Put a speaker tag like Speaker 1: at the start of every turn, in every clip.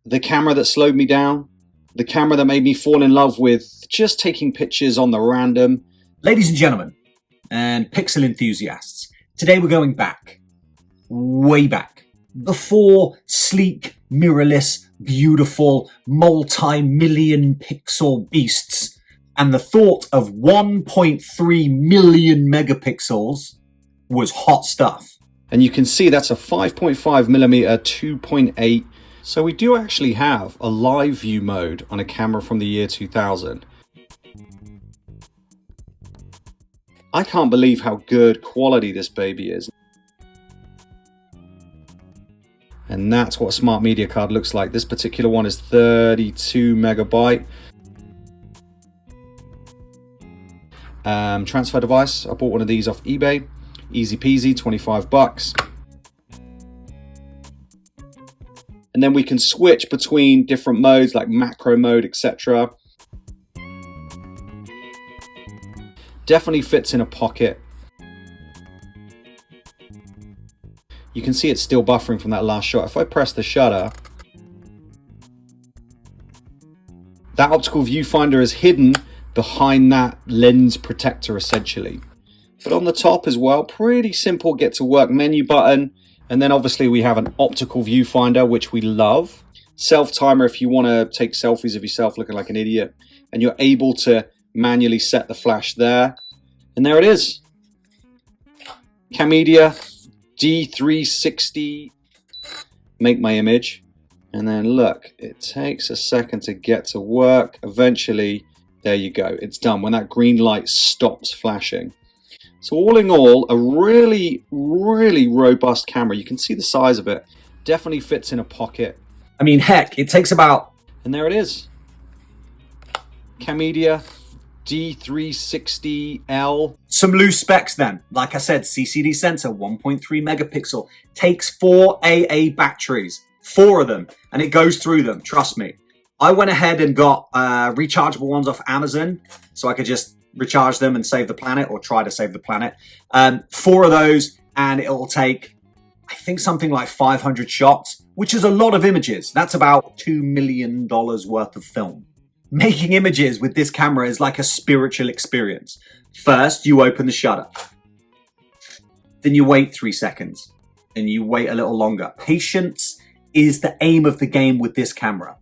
Speaker 1: the camera that slowed me down, the camera that made me fall in love with just taking pictures on the random.
Speaker 2: Ladies and gentlemen, and pixel enthusiasts, today we're going back, way back, before sleek, mirrorless, beautiful, multi-million pixel beasts, and the thought of 1.3 million megapixels was hot stuff.
Speaker 1: And you can see that's a 5.5mm 2.8. So we do actually have a live view mode on a camera from the year 2000. I can't believe how good quality this baby is. And that's what a smart media card looks like. This particular one is 32 megabyte. Transfer device, I bought one of these off eBay. Easy peasy, 25 bucks. And then we can switch between different modes like macro mode, etc. Definitely fits in a pocket. You can see it's still buffering from that last shot. If I press the shutter, that optical viewfinder is hidden behind that lens protector essentially. But on the top as well, pretty simple get to work menu button. And then obviously we have an optical viewfinder, which we love. Self timer if you want to take selfies of yourself looking like an idiot. And you're able to manually set the flash there. And there it is. Camedia C-360. Make my image. And then look, it takes a second to get to work. Eventually, there you go. It's done when that green light stops flashing. So all in all, a really, really robust camera. You can see the size of it. Definitely fits in a pocket.
Speaker 2: I mean, heck, it takes about...
Speaker 1: And there it is. Camedia C-360L.
Speaker 2: Some loose specs then. Like I said, CCD sensor, 1.3 megapixel. Takes 4 AA batteries. 4 of them. And it goes through them, trust me. I went ahead and got rechargeable ones off Amazon. So I could just recharge them and save the planet, or try to save the planet. 4 of those, and it'll take, I think, something like 500 shots, which is a lot of images. That's about $2 million worth of film. Making images with this camera is like a spiritual experience. First, you open the shutter. Then you wait 3 seconds, and you wait a little longer. Patience is the aim of the game with this camera.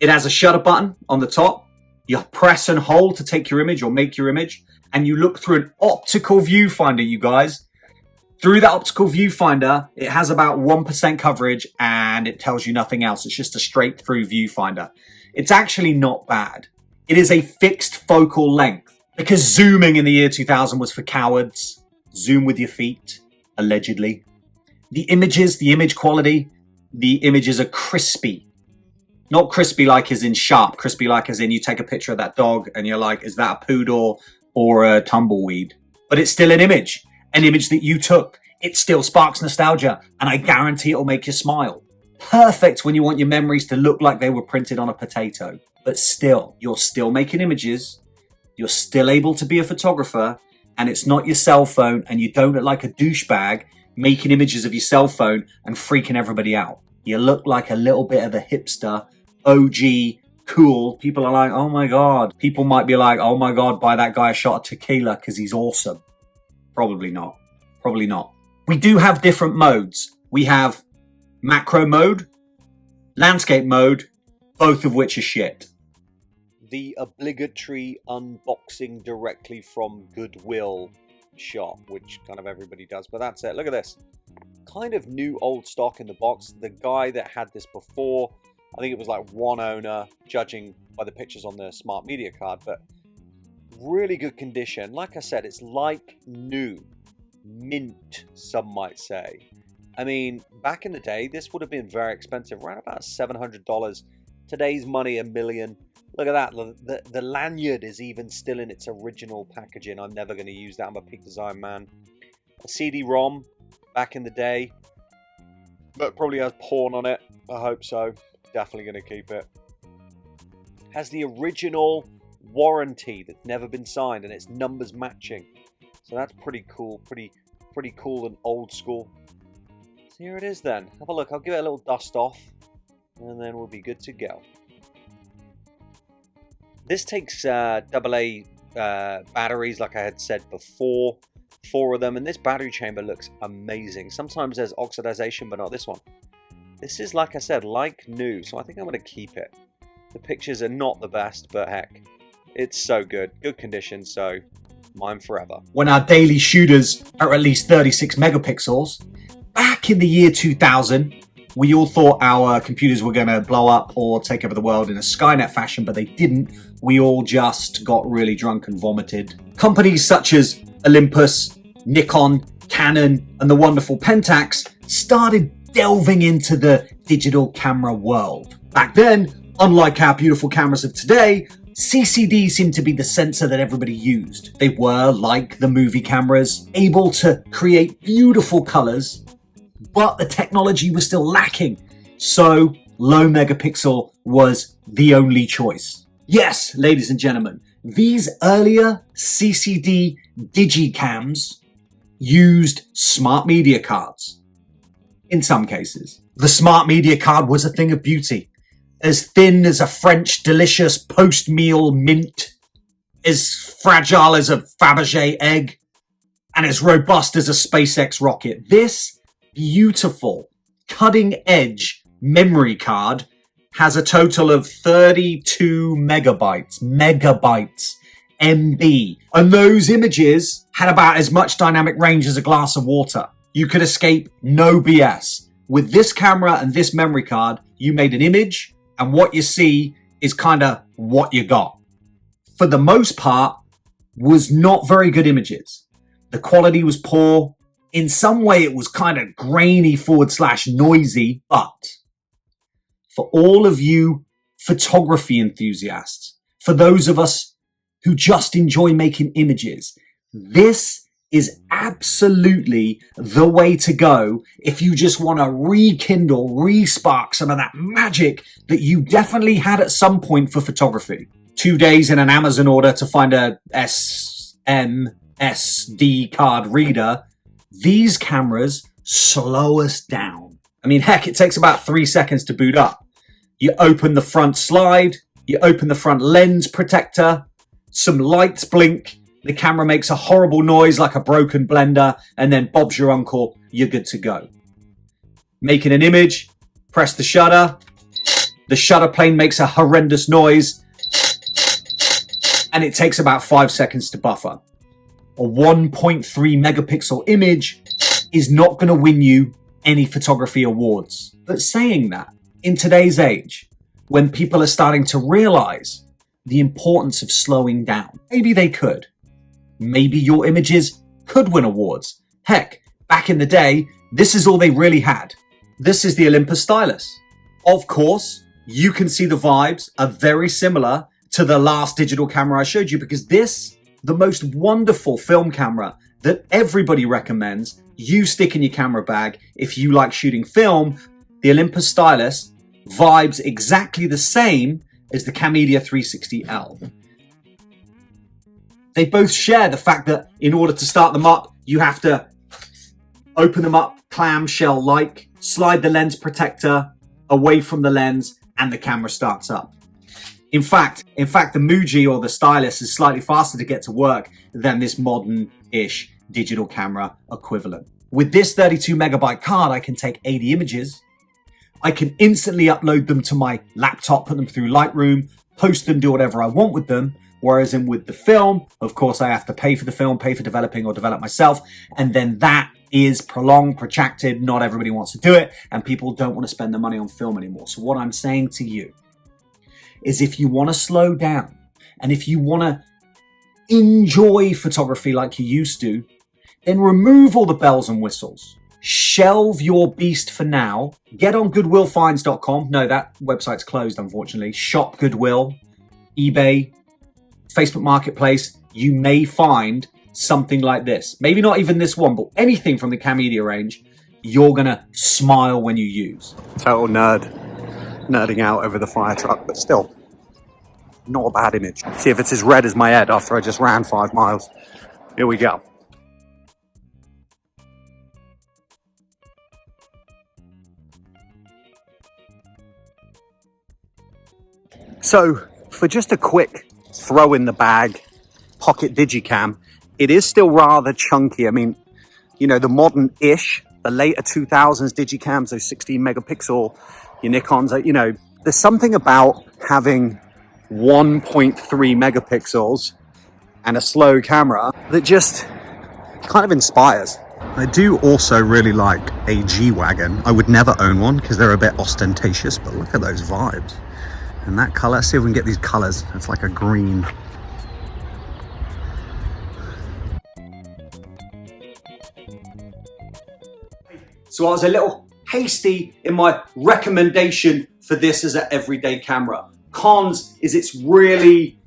Speaker 2: It has a shutter button on the top. You press and hold to take your image or make your image, and you look through an optical viewfinder, you guys. Through that optical viewfinder, it has about 1% coverage, and it tells you nothing else. It's just a straight through viewfinder. It's actually not bad. It is a fixed focal length, because zooming in the year 2000 was for cowards. Zoom with your feet, allegedly. The images, the image quality, the images are crispy. Not crispy like as in sharp, crispy like as in you take a picture of that dog and you're like, is that a poodle or a tumbleweed? But it's still an image that you took. It still sparks nostalgia, and I guarantee it'll make you smile. Perfect when you want your memories to look like they were printed on a potato. But still, you're still making images. You're still able to be a photographer, and it's not your cell phone, and you don't look like a douchebag making images of your cell phone and freaking everybody out. You look like a little bit of a hipster, OG, cool. People are like, oh my God. People might be like, oh my God, buy that guy a shot of tequila because he's awesome. Probably not. Probably not. We do have different modes. We have macro mode, landscape mode, both of which are shit.
Speaker 3: The obligatory unboxing directly from Goodwill shop, which kind of everybody does, but that's it. Look at this. Kind of new old stock in the box. The guy that had this before, I think it was like one owner, judging by the pictures on the smart media card, but really good condition. Like I said, it's like new, mint, some might say. I mean, back in the day, this would have been very expensive, around about $700. Today's money, $1 million. Look at that. The lanyard is even still in its original packaging. I'm never going to use that. I'm a peak design man. A CD-ROM back in the day, but probably has porn on it. I hope so. Definitely going to keep it. Has the original warranty that's never been signed, and its numbers matching. So that's pretty cool. Pretty cool and old school. So here it is then. Have a look. I'll give it a little dust off. and then we'll be good to go. This takes AA batteries, like I had said before, 4 of them, and this battery chamber looks amazing. Sometimes there's oxidization, but not this one. This is, like I said, like new, so I think I'm going to keep it. The pictures are not the best, but heck, it's so good. Good condition, so mine forever.
Speaker 2: When our daily shooters are at least 36 megapixels, back in the year 2000, we all thought our computers were going to blow up or take over the world in a Skynet fashion, but they didn't. We all just got really drunk and vomited. Companies such as Olympus, Nikon, Canon, and the wonderful Pentax started delving into the digital camera world. Back then, unlike our beautiful cameras of today, CCD seemed to be the sensor that everybody used. They were, like the movie cameras, able to create beautiful colors, but the technology was still lacking. So low megapixel was the only choice. Yes, ladies and gentlemen, these earlier CCD digicams used smart media cards. In some cases, the smart media card was a thing of beauty. As thin as a French delicious post-meal mint, as fragile as a Fabergé egg, and as robust as a SpaceX rocket. This beautiful, cutting-edge memory card has a total of 32 megabytes, MB. And those images had about as much dynamic range as a glass of water. You could escape no BS. With this camera and this memory card, you made an image, and what you see is kind of what you got. For the most part, was not very good images. The quality was poor. In some way, it was kind of grainy / noisy, but for all of you photography enthusiasts, for those of us who just enjoy making images, this is absolutely the way to go if you just want to rekindle, re-spark some of that magic that you definitely had at some point for photography. 2 days in an Amazon order to find a SD card reader. These cameras slow us down. I mean, heck, it takes about 3 seconds to boot up. You open the front slide, you open the front lens protector, some lights blink, the camera makes a horrible noise like a broken blender, and then Bob's your uncle, you're good to go. Making an image, press the shutter plane makes a horrendous noise, and it takes about 5 seconds to buffer. A 1.3 megapixel image is not going to win you any photography awards. But saying that, in today's age, when people are starting to realize the importance of slowing down, maybe they could. Maybe your images could win awards. Heck, back in the day, this is all they really had. This is the Olympus stylus. Of course, you can see the vibes are very similar to the last digital camera I showed you, because this, the most wonderful film camera that everybody recommends you stick in your camera bag if you like shooting film, the Olympus stylus vibes exactly the same as the Camedia 360L. They both share the fact that in order to start them up, you have to open them up clamshell-like, slide the lens protector away from the lens, and the camera starts up. In fact, the Muji or the stylus is slightly faster to get to work than this modern-ish digital camera equivalent. With this 32 megabyte card, I can take 80 images. I can instantly upload them to my laptop, put them through Lightroom, post them, do whatever I want with them. Whereas with the film, of course, I have to pay for the film, pay for developing or develop myself. And then that is prolonged, protracted. Not everybody wants to do it. And people don't want to spend the money on film anymore. So what I'm saying to you is, if you want to slow down and if you want to enjoy photography like you used to, then remove all the bells and whistles. Shelve your beast for now. Get on goodwillfinds.com. No, that website's closed, unfortunately. Shop Goodwill, eBay, Facebook Marketplace. You may find something like this. Maybe not even this one, but anything from the Camedia range, you're going to smile when you use.
Speaker 4: Total nerding out over the fire truck, but still, not a bad image. See if it's as red as my head after I just ran 5 miles. Here we go. So for just a quick throw in the bag pocket digicam, it is still rather chunky. I mean, you know, the modern-ish, the later 2000s digicams, those 16 megapixel, your Nikons, you know, there's something about having 1.3 megapixels and a slow camera that just kind of inspires. I do also really like a G-Wagon. I would never own one because they're a bit ostentatious, but look at those vibes. And that color, see if we can get these colors. It's like a green.
Speaker 2: So I was a little hasty in my recommendation for this as an everyday camera. Cons is it's really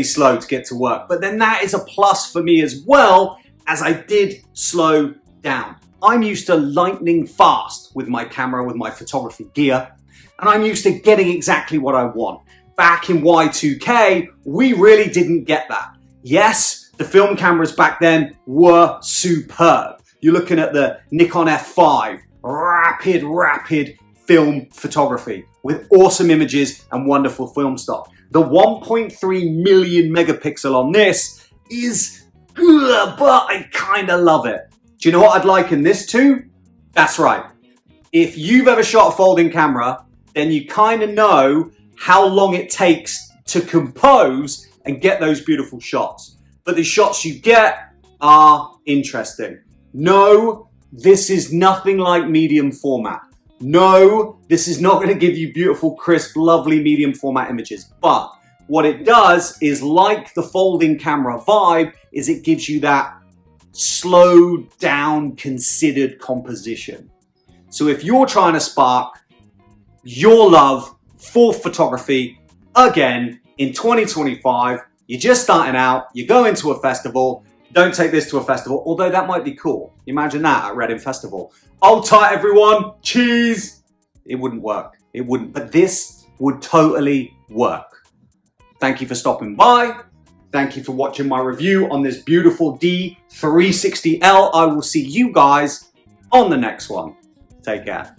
Speaker 2: slow to get to work. But then that is a plus for me as well, as I did slow down. I'm used to lightning fast with my camera, with my photography gear, and I'm used to getting exactly what I want. Back in Y2K, we really didn't get that. Yes, the film cameras back then were superb. You're looking at the Nikon F5, rapid film photography with awesome images and wonderful film stock. The 1.3 million megapixel on this is good, but I kind of love it. Do you know what I'd liken this to? That's right. If you've ever shot a folding camera, then you kind of know how long it takes to compose and get those beautiful shots. But the shots you get are interesting. No, this is nothing like medium format. No, this is not going to give you beautiful, crisp, lovely medium format images. But what it does is, like the folding camera vibe, is it gives you that slowed down, considered composition. So if you're trying to spark your love for photography again in 2025, you're just starting out, you're going to a festival. Don't take this to a festival, although that might be cool. Imagine that at Reading Festival. Hold tight, everyone. Cheese. It wouldn't work. It wouldn't. But this would totally work. Thank you for stopping by. Thank you for watching my review on this beautiful D360L. I will see you guys on the next one. Take care.